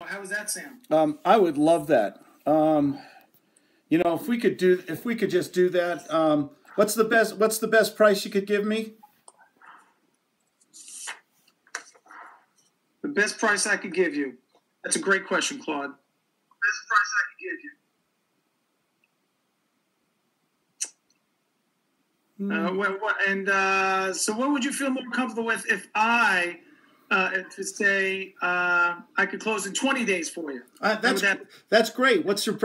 How does that sound? I would love that. You know, if we could just do that. What's the best price you could give me? The best price I could give you. That's a great question, Claude. Best price I could give you. So what would you feel more comfortable with if I, say, I could close in 20 days for you? That's great. What's your?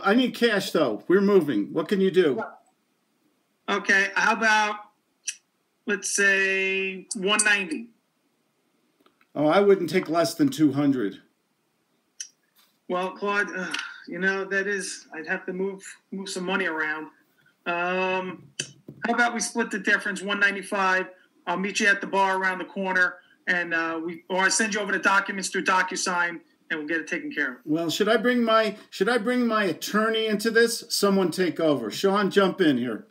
I need cash though. We're moving. What can you do? Okay. How about, let's say, 190? Oh, I wouldn't take less than 200. Well, Claude, you know I'd have to move some money around. How about we split the difference, 195? I'll meet you at the bar around the corner, and or I send you over the documents through DocuSign, and we'll get it taken care of. Well, should I bring my attorney into this? Someone take over. Sean, jump in here.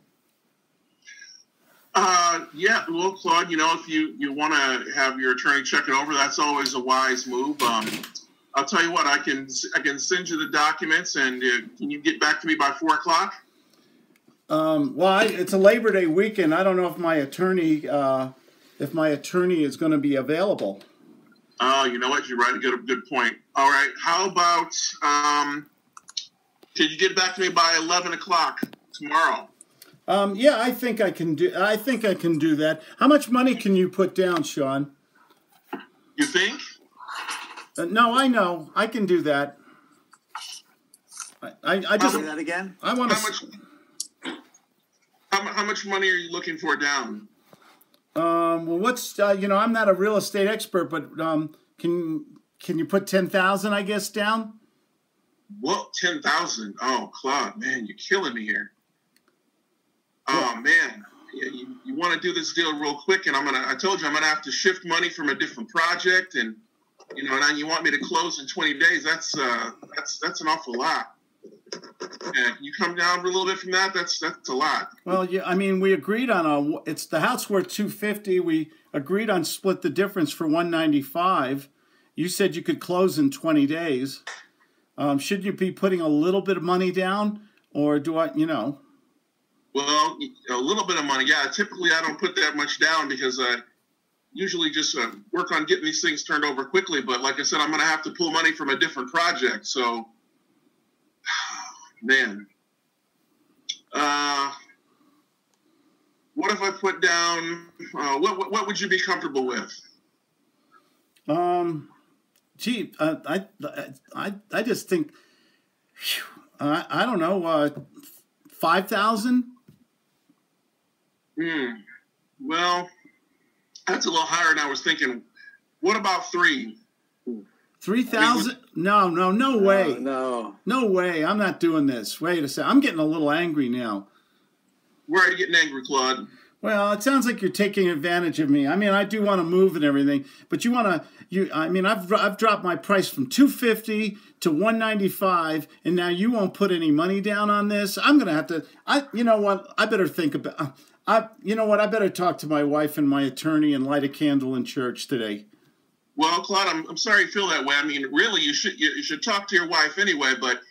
Yeah, well, Claude, you know, if you want to have your attorney check it over, that's always a wise move. I'll tell you what, I can send you the documents, and can you get back to me by 4 o'clock? Well, it's a Labor Day weekend. I don't know if my attorney is going to be available. Oh, you know what? You're right. Good point. All right. How about can you get back to me by 11 o'clock tomorrow? Yeah, I think I can do that. How much money can you put down, Sean? You think? No, I know. I can do that. I just say that again. I want to. How much money are you looking for down? Well, what's you know, I'm not a real estate expert, but can you put 10,000, I guess, down? What, 10,000? Oh, Claude, man, you're killing me here. Oh man, yeah, you want to do this deal real quick, and I told you I'm gonna have to shift money from a different project, and you know, and you want me to close in 20 days. That's an awful lot. Yeah, you come down a little bit from that. That's a lot. Well, yeah, I mean, we agreed on it's the house worth 250. We agreed on split the difference for 195. You said you could close in 20 days. Should you be putting a little bit of money down, or do I, you know? Well, a little bit of money. Yeah, typically I don't put that much down because I usually just work on getting these things turned over quickly. But like I said, I'm going to have to pull money from a different project. So. Man, what if I put down? What would you be comfortable with? Gee, I just think, I don't know, 5,000. Well, that's a little higher than I was thinking. What about 3? 3,000? No way. No way. I'm not doing this. Wait a second. I'm getting a little angry now. Why are you getting angry, Claude? Well, it sounds like you're taking advantage of me. I mean, I do want to move and everything, but I've dropped my price from 250 to 195, and now you won't put any money down on this. I'm gonna have to. You know what? I better think about. You know what? I better talk to my wife and my attorney and light a candle in church today. Well, Claude, I'm sorry you feel that way. I mean, really, you should talk to your wife anyway. But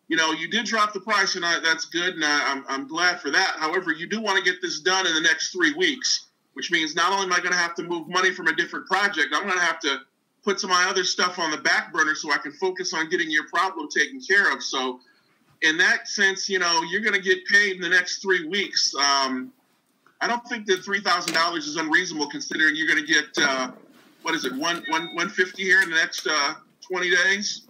you know, you did drop the price, and that's good, and I'm glad for that. However, you do want to get this done in the next 3 weeks, which means not only am I going to have to move money from a different project, I'm going to have to put some of my other stuff on the back burner so I can focus on getting your problem taken care of. So, in that sense, you know, you're going to get paid in the next 3 weeks. I don't think that $3,000 is unreasonable, considering you're going to get. What is it, 150 here in the next 20 days?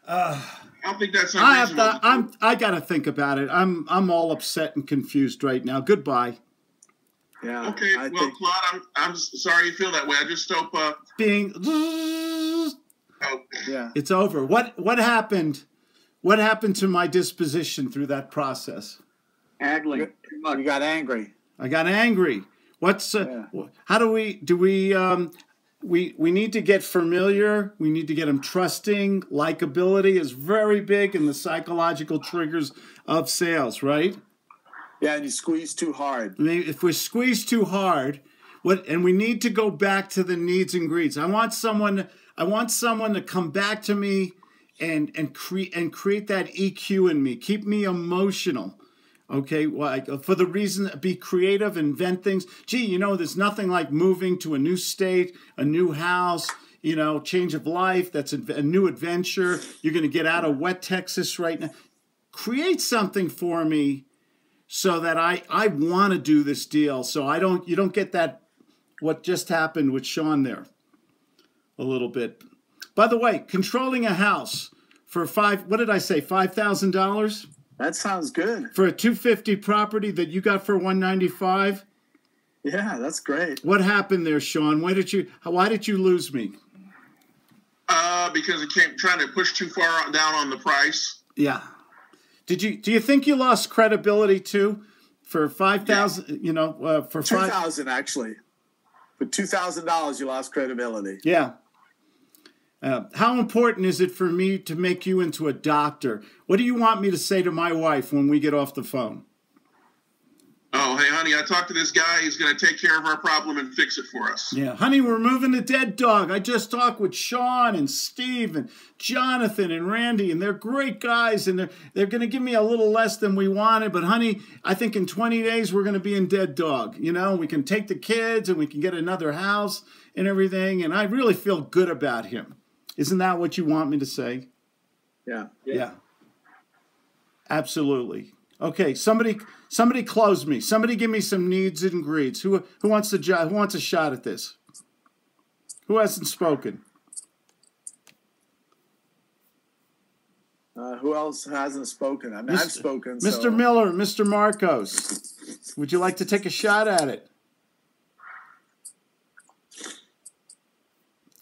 I don't think that's unreasonable. I got to think about it. I'm all upset and confused right now. Goodbye. Yeah. Okay. Claude, I'm sorry you feel that way. I just hope yeah. It's over. What happened? What happened to my disposition through that process? Angry. You got angry. I got angry. How do we need to get familiar. We need to get them trusting. Likability is very big in the psychological triggers of sales, right? Yeah, and you squeeze too hard. I mean, if we squeeze too hard, and we need to go back to the needs and greeds. I want someone I want someone to come back to me and create that EQ in me, keep me emotional. Okay, for the reason, be creative, invent things. Gee, you know, there's nothing like moving to a new state, a new house, you know, change of life. That's a new adventure. You're going to get out of wet Texas right now. Create something for me so that I want to do this deal. So you don't get that, what just happened with Sean there a little bit. By the way, controlling a house for what did I say, $5,000? That sounds good. For a 250 property that you got for 195? Yeah, that's great. What happened there, Sean? Why did you lose me? Because it came trying to push too far down on the price. Yeah. Do you think you lost credibility too? For 5,000, yeah. You know, for 2,000 actually. For $2,000 you lost credibility. Yeah. How important is it for me to make you into a doctor? What do you want me to say to my wife when we get off the phone? Oh, hey, honey, I talked to this guy. He's going to take care of our problem and fix it for us. Yeah, honey, we're moving the dead dog. I just talked with Sean and Steve and Jonathan and Randy, and they're great guys, and they're going to give me a little less than we wanted. But, honey, I think in 20 days we're going to be in dead dog. You know, we can take the kids and we can get another house and everything, and I really feel good about him. Isn't that what you want me to say? Yeah. Yeah. Absolutely. Okay, somebody close me. Somebody give me some needs and greeds. Who wants a shot at this? Who hasn't spoken? Who else hasn't spoken? I mean, I've spoken. Mr. So. Miller, Mr. Marcos, would you like to take a shot at it?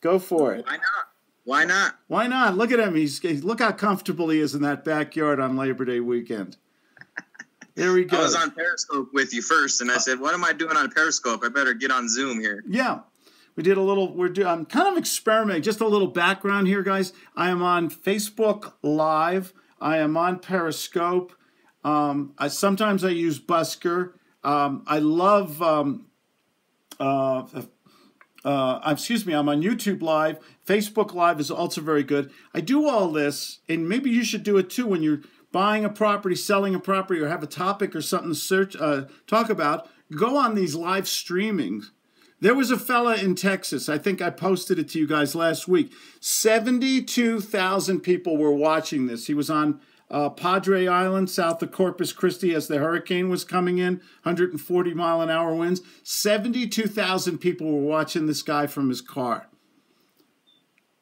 Go for it. Why not? Why not? Why not? Look at him. Look how comfortable he is in that backyard on Labor Day weekend. There we go. I was on Periscope with you first, and I said, what am I doing on Periscope? I better get on Zoom here. Yeah. We did a little, I'm kind of experimenting. Just a little background here, guys. I am on Facebook Live. I am on Periscope. Sometimes I use Busker. I love, I'm on YouTube Live. Facebook Live is also very good. I do all this, and maybe you should do it too when you're buying a property, selling a property, or have a topic or something to talk about. Go on these live streamings. There was a fella in Texas. I think I posted it to you guys last week. 72,000 people were watching this. He was on Padre Island, south of Corpus Christi, as the hurricane was coming in, 140-mile-an-hour winds. 72,000 people were watching this guy from his car.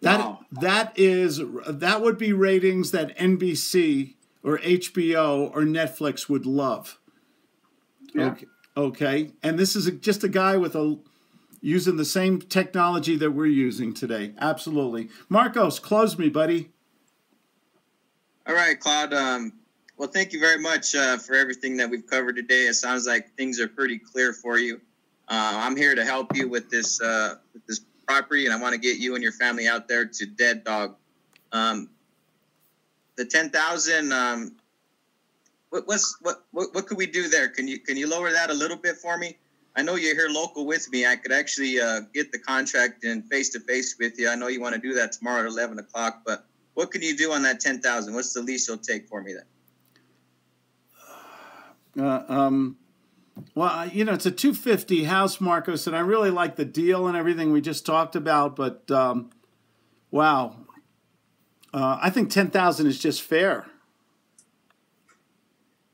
Wow. That would be ratings that NBC or HBO or Netflix would love. Yeah. Okay. And this is just a guy using the same technology that we're using today. Absolutely. Marcos, close me, buddy. All right, Claude. Well, thank you very much for everything that we've covered today. It sounds like things are pretty clear for you. I'm here to help you with this property, and I want to get you and your family out there to dead dog. The 10,000. What could we do there? Can you lower that a little bit for me? I know you're here local with me. I could actually get the contract and face to face with you. I know you want to do that tomorrow at 11 o'clock, but what can you do on that 10,000? What's the least you'll take for me then? Well, you know, it's a 250 house, Marcos, and I really like the deal and everything we just talked about. But wow, I think 10,000 is just fair.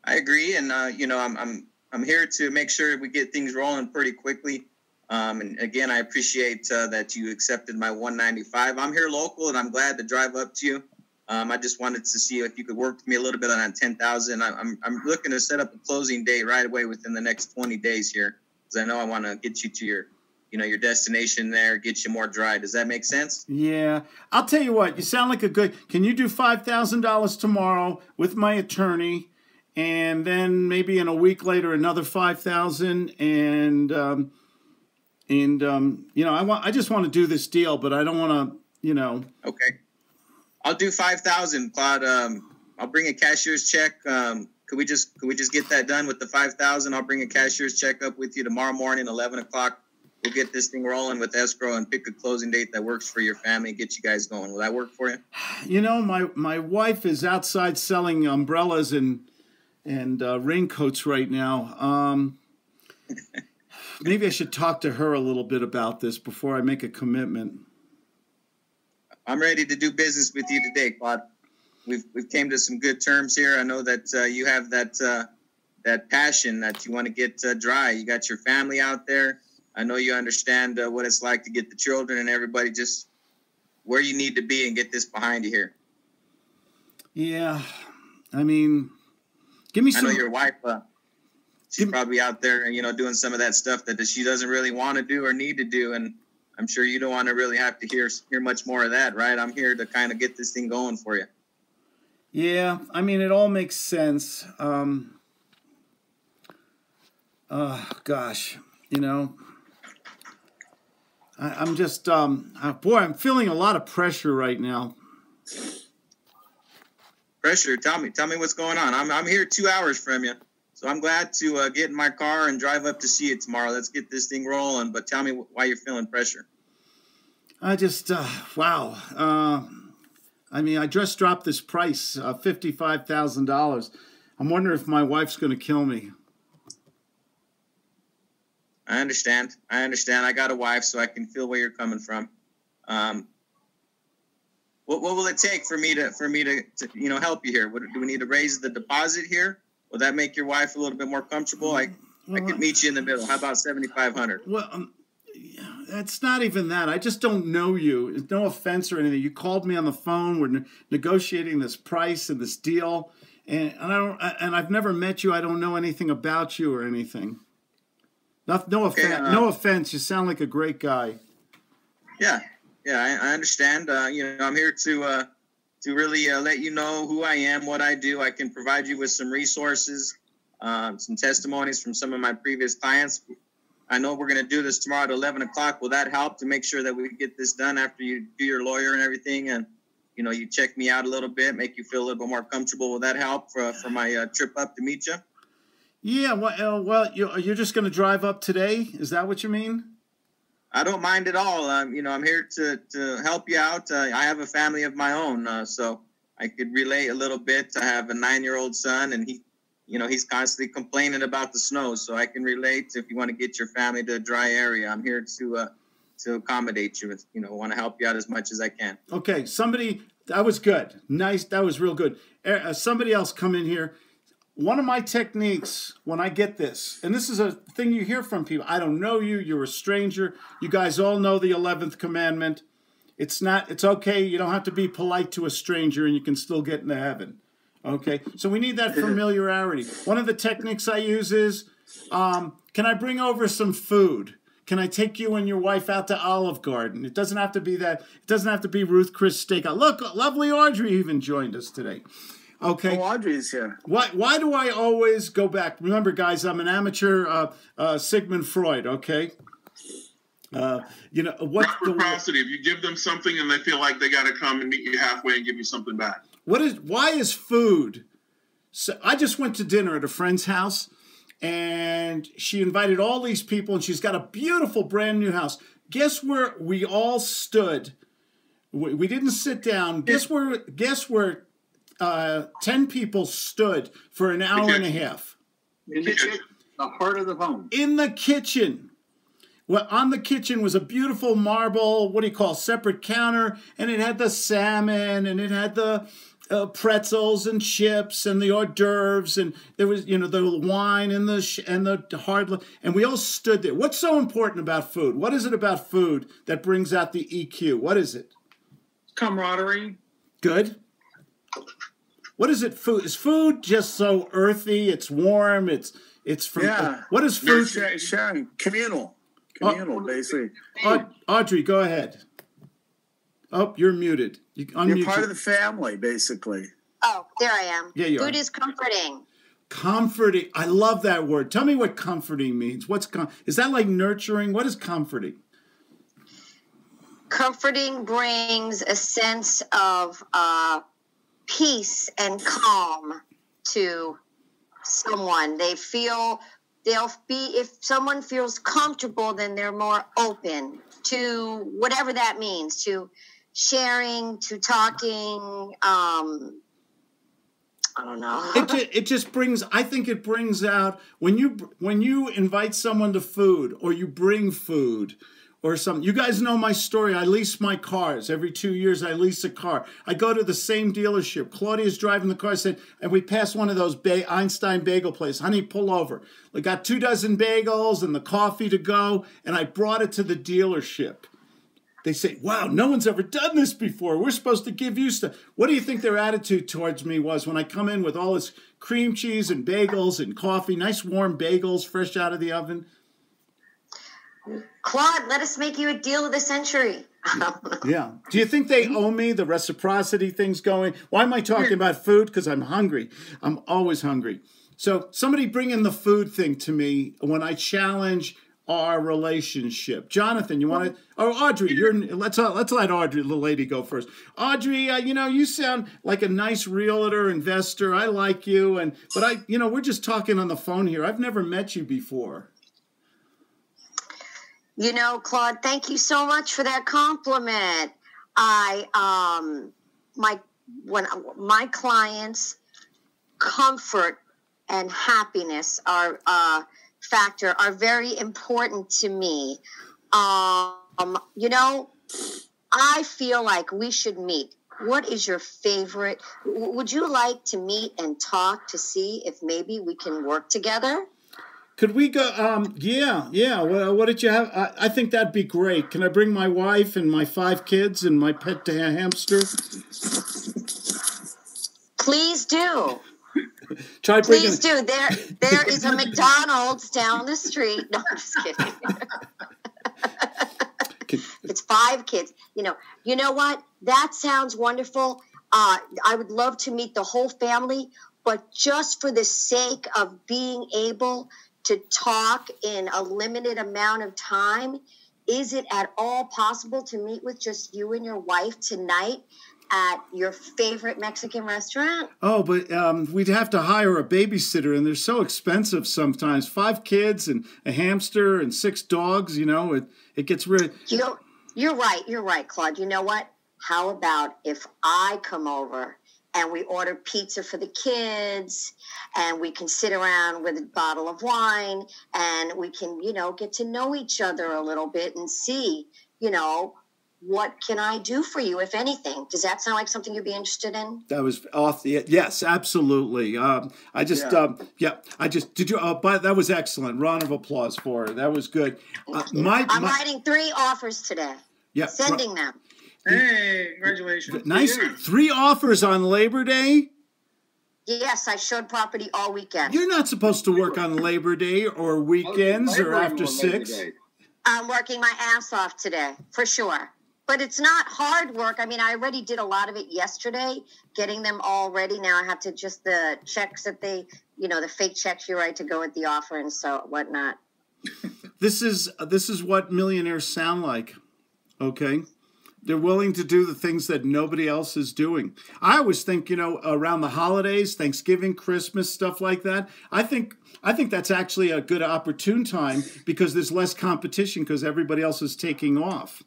I agree, and you know, I'm here to make sure we get things rolling pretty quickly. And again, I appreciate that you accepted my 195. I'm here local, and I'm glad to drive up to you. I just wanted to see if you could work with me a little bit on that 10,000. I'm looking to set up a closing date right away within the next 20 days here, because I know I want to get you to your destination there, get you more dry. Does that make sense? Yeah, I'll tell you what. You sound like a good. Can you do $5,000 tomorrow with my attorney, and then maybe in a week later another 5,000 and you know, I just want to do this deal, but I don't want to, you know. Okay. I'll do 5,000, Claude. I'll bring a cashier's check. Could we just get that done with the 5,000? I'll bring a cashier's check up with you tomorrow morning, 11 o'clock. we'll get this thing rolling with escrow and pick a closing date that works for your family. Get you guys going. Will that work for you? You know, my wife is outside selling umbrellas and raincoats right now. Maybe I should talk to her a little bit about this before I make a commitment. I'm ready to do business with you today, Claude. We've came to some good terms here. I know that you have that passion that you want to get dry. You got your family out there. I know you understand what it's like to get the children and everybody just where you need to be and get this behind you here. Yeah, I mean, give me some. I know your wife. She's probably out there, doing some of that stuff that she doesn't really want to do or need to do, and I'm sure you don't want to really have to hear much more of that, right? I'm here to kind of get this thing going for you. Yeah, I mean, it all makes sense. Gosh, I'm just, boy, I'm feeling a lot of pressure right now. Pressure? Tell me what's going on. I'm here 2 hours from you. So I'm glad to get in my car and drive up to see you tomorrow. Let's get this thing rolling. But tell me why you're feeling pressure. I just, wow. I mean, I just dropped this price, $55,000. I'm wondering if my wife's going to kill me. I understand. I got a wife, so I can feel where you're coming from. What will it take for me to help you here? Do we need to raise the deposit here? Will that make your wife a little bit more comfortable? I could meet you in the middle. How about $7,500? Well, it's not even that. I just don't know you. It's no offense or anything. You called me on the phone. We're negotiating this price and this deal, and I've never met you. I don't know anything about you or anything. No offense. No offense. You sound like a great guy. Yeah, I understand. I'm here to really let you know who I am, what I do. I can provide you with some resources, some testimonies from some of my previous clients. I know we're going to do this tomorrow at 11 o'clock. Will that help to make sure that we get this done after you do your lawyer and everything? And, you check me out a little bit, make you feel a little bit more comfortable. Will that help for my trip up to meet you? Yeah, well, you're just going to drive up today? Is that what you mean? I don't mind at all. I'm here to help you out. I have a family of my own, so I could relate a little bit. I have a 9-year-old son, and he's constantly complaining about the snow. So I can relate if you want to get your family to a dry area. I'm here to accommodate you. Want to help you out as much as I can. Okay, that was good. Nice. That was real good. Somebody else come in here. One of my techniques when I get this, and this is a thing you hear from people, I don't know you, you're a stranger. You guys all know the 11th commandment. It's okay. You don't have to be polite to a stranger and you can still get into heaven. Okay? So we need that familiarity. One of the techniques I use is, can I bring over some food? Can I take you and your wife out to Olive Garden? It doesn't have to be that. It doesn't have to be Ruth Chris Steakhouse. Look, lovely Audrey even joined us today. Okay. Oh, Audrey's here. Why do I always go back? Remember, guys, I'm an amateur Sigmund Freud, okay? Reciprocity. If you give them something and they feel like they got to come and meet you halfway and give you something back. Why is food? So I just went to dinner at a friend's house, and she invited all these people, and she's got a beautiful brand new house. Guess where we all stood? We didn't sit down. Guess where 10 people stood for an hour and a half. In the kitchen, the heart of the home. In the kitchen. Well, on the kitchen was a beautiful marble, separate counter, and it had the salmon, and it had the pretzels and chips and the hors d'oeuvres, and there was, the wine and the hard, and we all stood there. What's so important about food? What is it about food that brings out the EQ? What is it? Camaraderie. Good. What is it? Food is food just so earthy? It's warm. It's from. Yeah. What is food? Sharing, communal, basically. Audrey, go ahead. Oh, you're muted. You're part of the family, basically. Oh, there I am. Yeah, you Food are. is comforting. Comforting. I love that word. Tell me what comforting means. Is that like nurturing? What is comforting? Comforting brings a sense of peace and calm to someone. They feel if someone feels comfortable, then they're more open to whatever that means, to sharing, to talking. I don't know. It just brings. I think it brings out when you invite someone to food, or you bring food or something. You guys know my story. I lease my cars. Every 2 years I lease a car. I go to the same dealership. Claudia's driving the car. I said, and we pass one of those Einstein bagel places. Honey, pull over. We got 24 bagels and the coffee to go, and I brought it to the dealership. They say, wow, no one's ever done this before. We're supposed to give you stuff. What do you think their attitude towards me was when I come in with all this cream cheese and bagels and coffee, nice warm bagels fresh out of the oven? Claude, let us make you a deal of the century. Yeah. Do you think they owe me the reciprocity things going? Why am I talking about food? Because I'm hungry. I'm always hungry. So somebody bring in the food thing to me when I challenge our relationship. Jonathan, you want to? Oh, Audrey, let's let Audrey, the lady, go first. Audrey, you sound like a nice realtor, investor. I like you, but we're just talking on the phone here. I've never met you before. Claude, thank you so much for that compliment. When my clients' comfort and happiness are very important to me. I feel like we should meet. What is your favorite? Would you like to meet and talk to see if maybe we can work together? Could we go? Yeah. Well, what did you have? I think that'd be great. Can I bring my wife and my 5 kids and my pet hamster? Please do. Please do. There is a McDonald's down the street. No, I'm just kidding. It's 5 kids. You know what? That sounds wonderful. I would love to meet the whole family, but just for the sake of being able to talk in a limited amount of time, is it at all possible to meet with just you and your wife tonight at your favorite Mexican restaurant? Oh, but we'd have to hire a babysitter, and they're so expensive sometimes. 5 kids and a hamster and 6 dogs, it gets rid. You're right, Claude. You know what? How about if I come over and we order pizza for the kids, and we can sit around with a bottle of wine, and we can, get to know each other a little bit and see, what can I do for you, if anything? Does that sound like something you'd be interested in? That was yes, absolutely. That was excellent. Round of applause for her. That was good. I'm writing 3 offers today. Yeah. Sending them. Hey, congratulations. Nice. 3 offers on Labor Day? Yes, I showed property all weekend. You're not supposed to work on Labor Day or weekends or after 6. I'm working my ass off today, for sure. But it's not hard work. I mean, I already did a lot of it yesterday, getting them all ready. Now I have to just the checks that the fake checks you write to go with the offer and so whatnot. This is what millionaires sound like, okay? They're willing to do the things that nobody else is doing. I always think, around the holidays, Thanksgiving, Christmas, stuff like that, I think that's actually a good opportune time because there's less competition because everybody else is taking off.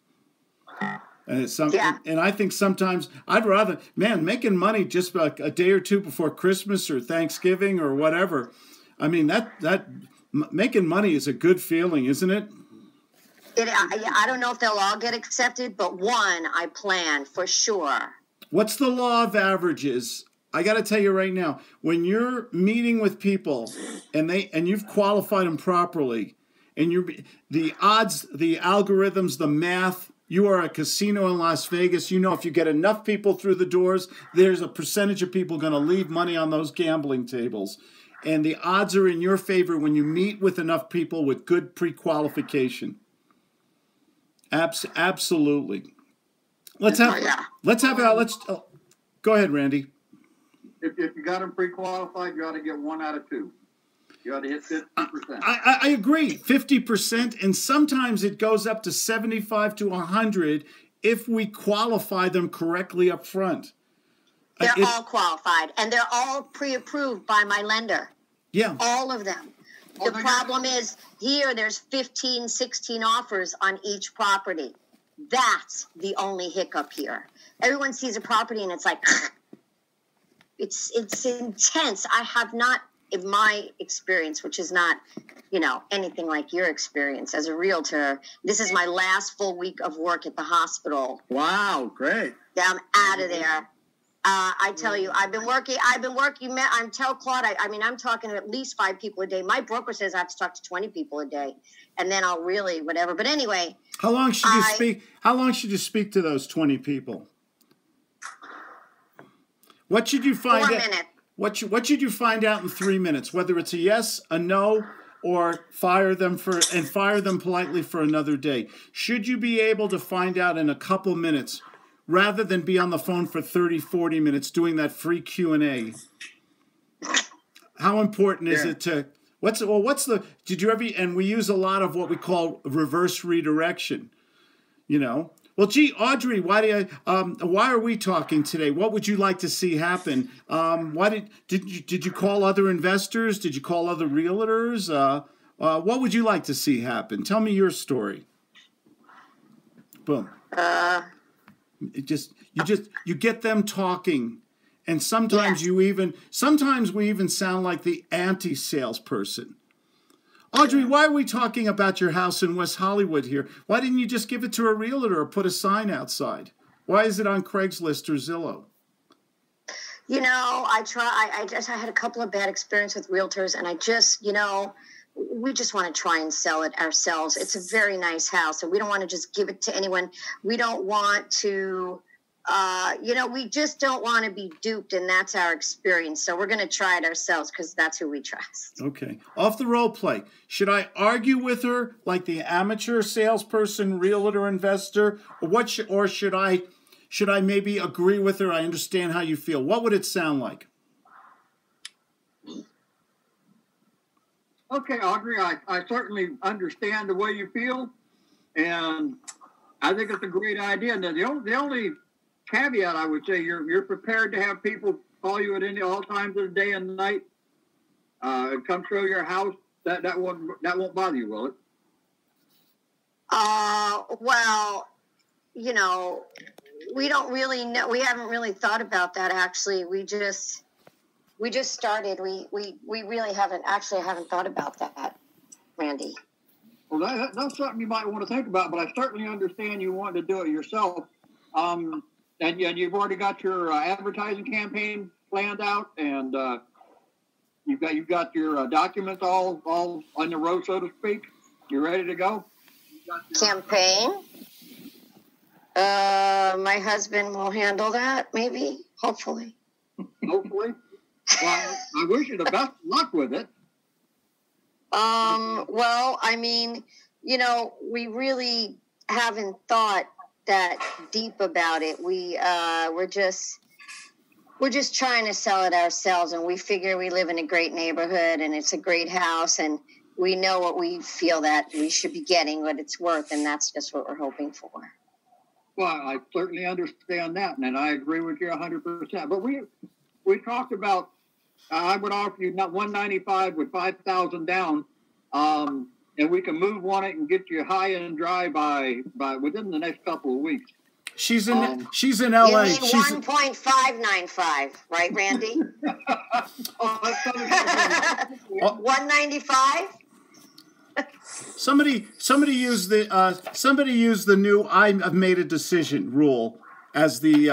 And I think sometimes I'd rather, making money just like a day or 2 before Christmas or Thanksgiving or whatever. I mean, that making money is a good feeling, isn't it? I don't know if they'll all get accepted, but one I plan for sure. What's the law of averages? I got to tell you right now, when you're meeting with people and you've qualified them properly, and the odds, the algorithms, the math, you are a casino in Las Vegas. If you get enough people through the doors, there's a percentage of people going to leave money on those gambling tables. And the odds are in your favor when you meet with enough people with good pre-qualification. Absolutely. Go ahead, Randy. If you got them pre-qualified, you ought to get 1 out of 2. You ought to hit 50%. I agree, 50%, and sometimes it goes up to 75 to 100 if we qualify them correctly up front. They're all qualified, and they're all pre-approved by my lender. Yeah. All of them. The problem is here there's 15, 16 offers on each property. That's the only hiccup here. Everyone sees a property and it's like, it's intense. I have not, in my experience, which is not, anything like your experience as a realtor, this is my last full week of work at the hospital. Wow, great. Yeah, I'm out of there. I tell you, I've been working, I'm tell Claude, I'm talking to at least 5 people a day. My broker says I have to talk to 20 people a day, and then I'll really, whatever. But anyway. How long should you speak to those 20 people? What should you find 4 out? minutes. What should you find out in 3 minutes? Whether it's a yes, a no, or fire them politely for another day. Should you be able to find out in a couple minutes rather than be on the phone for 30, 40 minutes doing that free Q&A? How important is it to did you ever, and we use a lot of what we call reverse redirection, Well, gee, Audrey, why are we talking today? What would you like to see happen? Did you call other investors? Did you call other realtors? What would you like to see happen? Tell me your story. Boom. You get them talking, and sometimes we even sound like the anti-salesperson. Audrey, why are we talking about your house in West Hollywood here? Why didn't you just give it to a realtor or put a sign outside? Why is it on Craigslist or Zillow? I had a couple of bad experiences with realtors, and we just want to try and sell it ourselves. It's a very nice house, and we don't want to just give it to anyone. We don't want to, we just don't want to be duped, and that's our experience. So we're going to try it ourselves because that's who we trust. Okay. Off the role play. Should I argue with her like the amateur salesperson, realtor, investor, or should I maybe agree with her? I understand how you feel. What would it sound like? Okay, Audrey, I certainly understand the way you feel, and I think it's a great idea. Now, the only caveat I would say, you're prepared to have people call you at all times of the day and night, come show your house. That won't bother you, will it? Well, we don't really know. We haven't really thought about that. Actually, we just started. We really haven't thought about that, Randy. Well, that's something you might want to think about. But I certainly understand you want to do it yourself. And you've already got your advertising campaign planned out, and you've got your documents all on the road, so to speak. You ready to go? Campaign. My husband will handle that, maybe, hopefully. Hopefully. Well, I wish you the best luck with it. Well, we really haven't thought that deep about it. We're just trying to sell it ourselves, and we figure we live in a great neighborhood and it's a great house, and we know what we feel that we should be getting, what it's worth, and that's just what we're hoping for. Well, I certainly understand that, and I agree with you 100%. But we talked about, I would offer you not $195 with $5,000 down, and we can move on it and get you high and dry by within the next couple of weeks. She's in LA. You mean 1.595, right, Randy? 195. Somebody used the new "I've made a decision" rule as the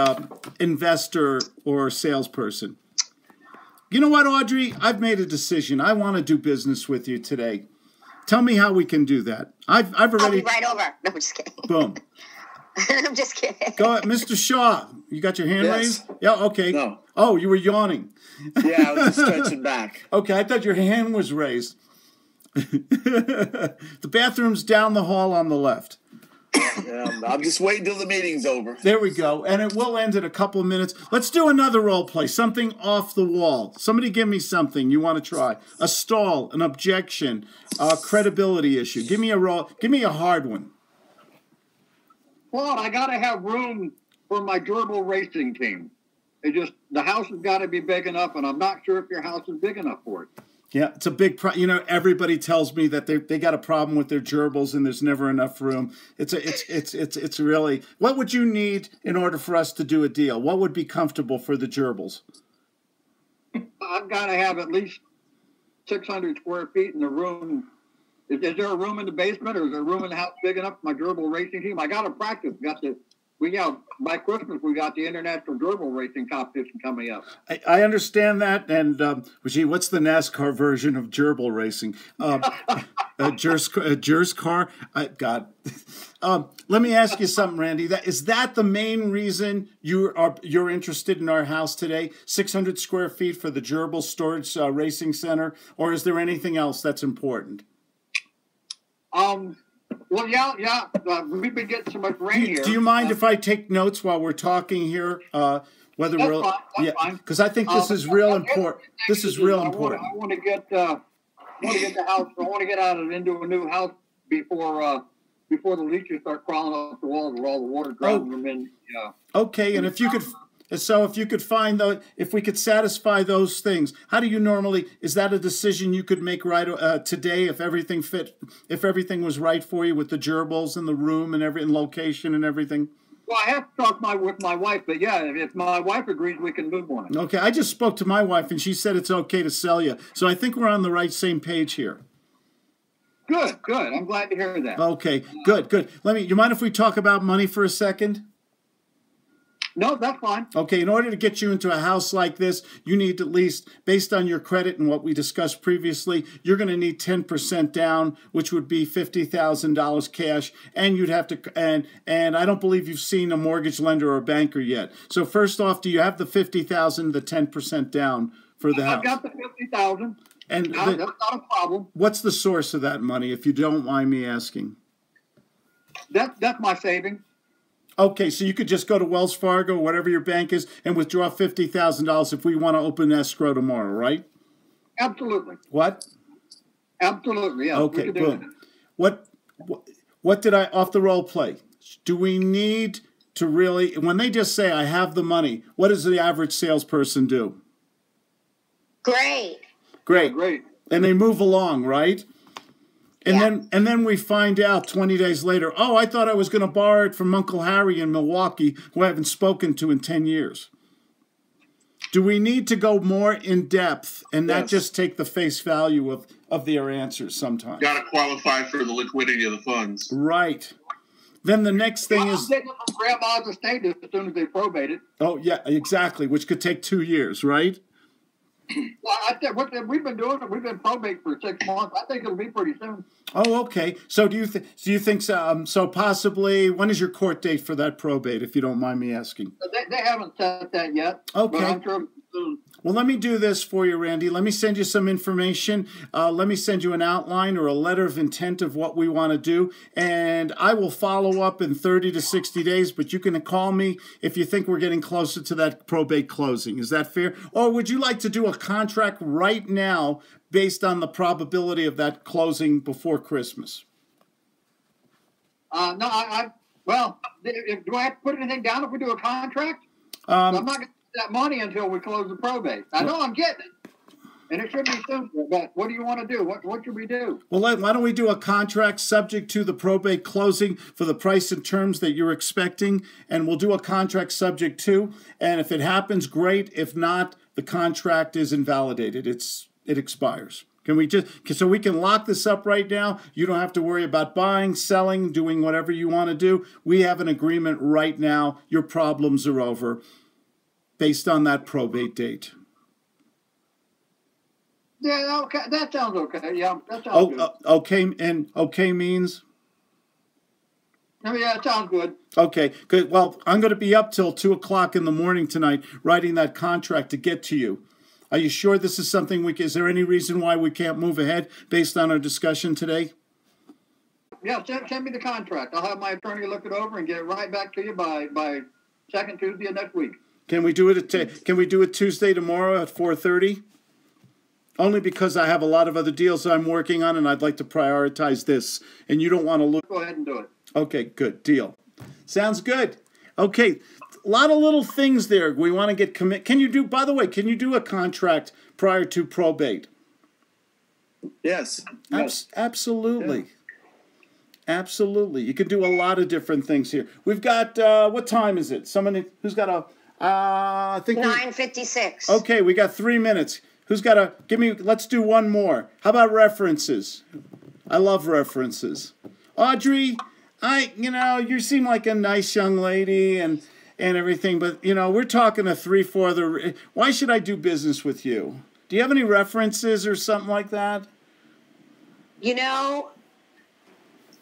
investor or salesperson. You know what, Audrey? I've made a decision. I want to do business with you today. Tell me how we can do that. I've already. I'll be right over. No, I'm just kidding. Boom. I'm just kidding. Go ahead, Mr. Shaw. You got your hand raised? Yeah. Okay. No. Oh, you were yawning. Yeah, I was just stretching back. Okay, I thought your hand was raised. The bathroom's down the hall on the left. I'm just waiting till the meeting's over. There we go. And it will end in a couple of minutes. Let's do another role play. Something off the wall. Somebody give me something you want to try. A stall, an objection, a credibility issue. Give me a role. Give me a hard one. Claude, I got to have room for my gerbil racing team. The house has got to be big enough, and I'm not sure if your house is big enough for it. Yeah, it's a big you know, everybody tells me that they got a problem with their gerbils and there's never enough room. It's really, what would you need in order for us to do a deal? What would be comfortable for the gerbils? I've got to have at least 600 square feet in the room. Is there a room in the basement, or is there a room in the house big enough for my gerbil racing team? I got to practice. By Christmas, we got the international gerbil racing competition coming up. I understand that, and gee, what's the NASCAR version of gerbil racing? Jers car. God. Let me ask you something, Randy. Is that the main reason you're interested in our house today? 600 square feet for the gerbil storage racing center, or is there anything else that's important? Well, yeah. We've been getting so much rain here. Do you mind if I take notes while we're talking here? Whether that's we're fine. Because I think this is real important. This is real important. I want to get the house. I want to get out into a new house before the leeches start crawling off the walls where all the water drowning them in. Yeah. Okay, and if you could find if we could satisfy those things, how do you normally? Is that a decision you could make right today if everything was right for you with the gerbils and the room and location and everything? Well, I have to talk with my wife, but yeah, if my wife agrees, we can move on it. Okay, I just spoke to my wife and she said it's okay to sell you, so I think we're on the same page here. Good. I'm glad to hear that. Okay, good. You mind if we talk about money for a second? No, that's fine. Okay, in order to get you into a house like this, you need at least, based on your credit and what we discussed previously, you're going to need 10% down, which would be $50,000 cash, and you'd have to, and I don't believe you've seen a mortgage lender or a banker yet. So first off, do you have the $50,000, the 10% down for the house? I've got the $50,000. And that's not a problem. What's the source of that money, if you don't mind me asking? That's my savings. Okay, so you could just go to Wells Fargo, whatever your bank is, and withdraw $50,000 if we want to open escrow tomorrow, right? Absolutely. What? Absolutely, yeah. Okay, boom. What did I, off the role play, do we need to really, when they just say, I have the money, what does the average salesperson do? Great. And they move along, right? And then we find out 20 days later, oh, I thought I was going to borrow it from Uncle Harry in Milwaukee, who I haven't spoken to in 10 years. Do we need to go more in depth and not just take the face value of their answers sometimes? Got to qualify for the liquidity of the funds. Right. Then the next thing is... Grandma's estate as soon as they probate it. Oh, yeah, exactly, which could take 2 years, right? Well, I think we've been doing it. We've been probate for 6 months. I think it'll be pretty soon. Oh, okay. So do you think so? Possibly, when is your court date for that probate, if you don't mind me asking? They haven't set that yet. Okay. But I'm sure soon. Well, let me do this for you, Randy. Let me send you some information. Let me send you an outline or a letter of intent of what we want to do. And I will follow up in 30 to 60 days, but you can call me if you think we're getting closer to that probate closing. Is that fair? Or would you like to do a contract right now based on the probability of that closing before Christmas? No, well, do I have to put anything down if we do a contract? I'm not going to get that money until we close the probate. I know I'm getting it, and it should be simple, but what do you want to do? What should we do? Well, why don't we do a contract subject to the probate closing for the price and terms that you're expecting, and we'll do a contract subject to, and if it happens, great. If not, the contract is invalidated. It expires. Can we so we can lock this up right now? You don't have to worry about buying, selling, doing whatever you want to do. We have an agreement right now. Your problems are over based on that probate date. Yeah, okay. That sounds okay. Yeah, that sounds good. Okay, and okay means? Oh, yeah, it sounds good. Okay, good. Well, I'm going to be up till 2 o'clock in the morning tonight writing that contract to get to you. Are you sure this is something is there any reason why we can't move ahead based on our discussion today? Yeah, send me the contract. I'll have my attorney look it over and get it right back to you by second Tuesday of next week. Can we do it Tuesday tomorrow at 4:30? Only because I have a lot of other deals I'm working on and I'd like to prioritize this. And you don't want to look. Go ahead and do it. Okay, good. Deal. Sounds good. Okay. A lot of little things there. We want to get commit. Can you do a contract prior to probate? Yes. Absolutely. Yeah. Absolutely. You can do a lot of different things here. We've got, what time is it? Somebody who's got a, I think 9:56. Okay, we got 3 minutes. Who's got a, let's do one more. How about references? I love references. Audrey, you seem like a nice young lady and everything, but, we're talking to 3-4 other, why should I do business with you? Do you have any references or something like that?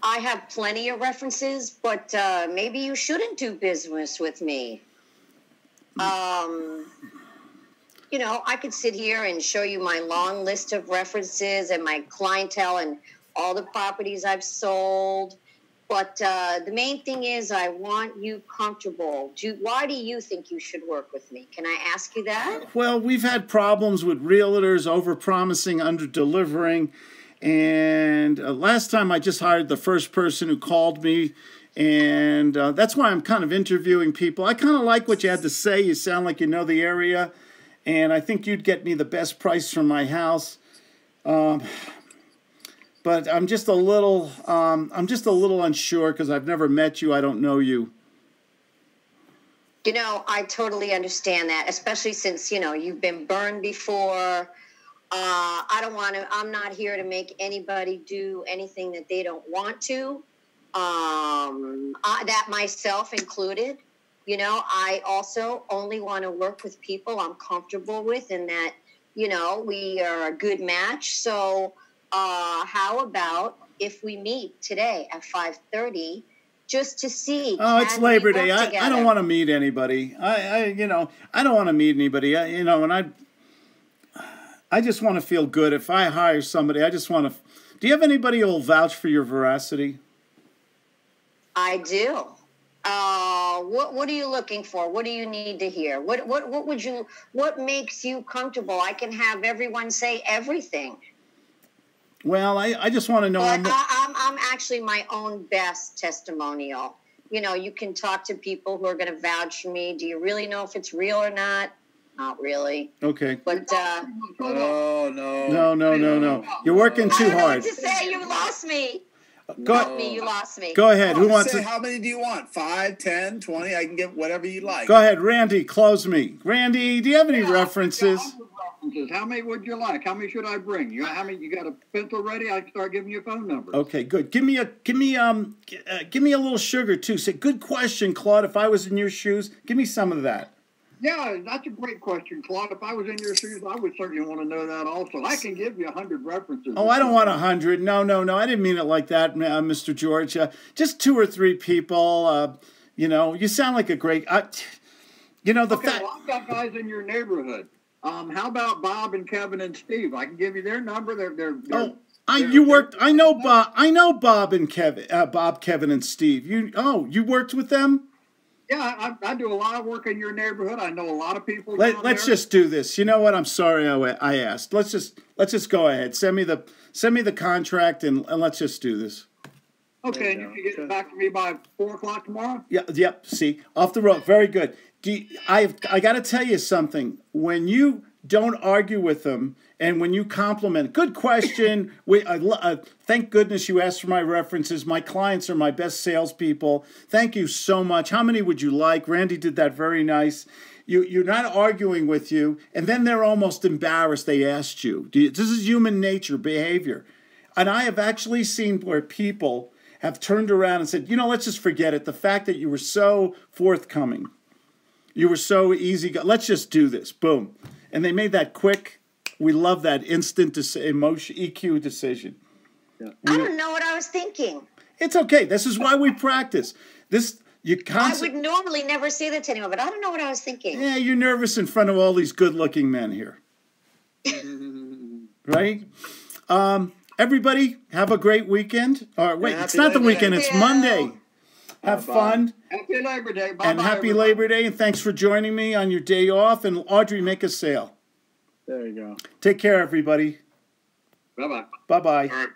I have plenty of references, but maybe you shouldn't do business with me. I could sit here and show you my long list of references and my clientele and all the properties I've sold. But the main thing is I want you comfortable. Why do you think you should work with me? Can I ask you that? Well, we've had problems with realtors over-promising, under-delivering. And last time I just hired the first person who called me, and that's why I'm kind of interviewing people. I kind of like what you had to say. You sound like you know the area, and I think you'd get me the best price for my house. But I'm just a little unsure because I've never met you. I don't know you. I totally understand that, especially since you've been burned before. I'm not here to make anybody do anything that they don't want to, that myself included. I also only want to work with people I'm comfortable with and that, we are a good match. So how about if we meet today at 5:30 just to see? Oh, it's Labor Day. I don't want to meet anybody. I don't want to meet anybody. And I just want to feel good. If I hire somebody, I just want to... Do you have anybody who will vouch for your veracity? I do. What are you looking for? What do you need to hear? What makes you comfortable? I can have everyone say everything. Well, I just want to know... But I'm actually my own best testimonial. You can talk to people who are going to vouch for me. Do you really know if it's real or not? Not really. Okay. But no. You're working too hard. To say you lost me. You lost me. Go ahead. Who wants to? How many do you want? 5, 10, 20? I can get whatever you like. Go ahead, Randy. Close me. Randy, do you have any references? How many would you like? How many should I bring? You got a pencil ready? I can start giving you phone numbers. Okay, good. Give me a little sugar too. Say, good question, Claude. If I was in your shoes, give me some of that. Yeah, that's a great question, Claude. If I was in your shoes, I would certainly want to know that also. I can give you 100 references. Oh, I don't want 100. No. I didn't mean it like that, Mr. George. Just 2 or 3 people. You sound like a great... I've got guys in your neighborhood. How about Bob and Kevin and Steve? I can give you their number. I know Bob. I know Bob and Kevin. Bob, Kevin, and Steve. You worked with them? Yeah, I do a lot of work in your neighborhood. I know a lot of people. Let's just do this. You know what? I'm sorry I asked. Let's just go ahead. Send me the contract and let's just do this. Okay, and you can get it back to me by 4 o'clock tomorrow. Yeah. Yep. See, off the road. Very good. I got to tell you something. When you don't argue with them, and when you compliment, good question. Thank goodness you asked for my references. My clients are my best salespeople. Thank you so much. How many would you like? Randy did that very nice. You're not arguing with you, and then they're almost embarrassed they asked you. This is human nature, behavior. And I have actually seen where people have turned around and said, let's just forget it. The fact that you were so forthcoming, you were so easy. Let's just do this. Boom. And they made that quick. We love that instant emotion EQ decision. Yeah. I don't know what I was thinking. It's okay. This is why we practice. I would normally never say that to anyone, but I don't know what I was thinking. Yeah, you're nervous in front of all these good-looking men here. Right? Everybody, have a great weekend. Wait, it's not the weekend. It's Monday. Have fun. Happy Labor Day. Bye-bye, and happy Labor Day, and thanks for joining me on your day off. And Audrey, make a sale. There you go. Take care, everybody. Bye-bye. Bye-bye. All right.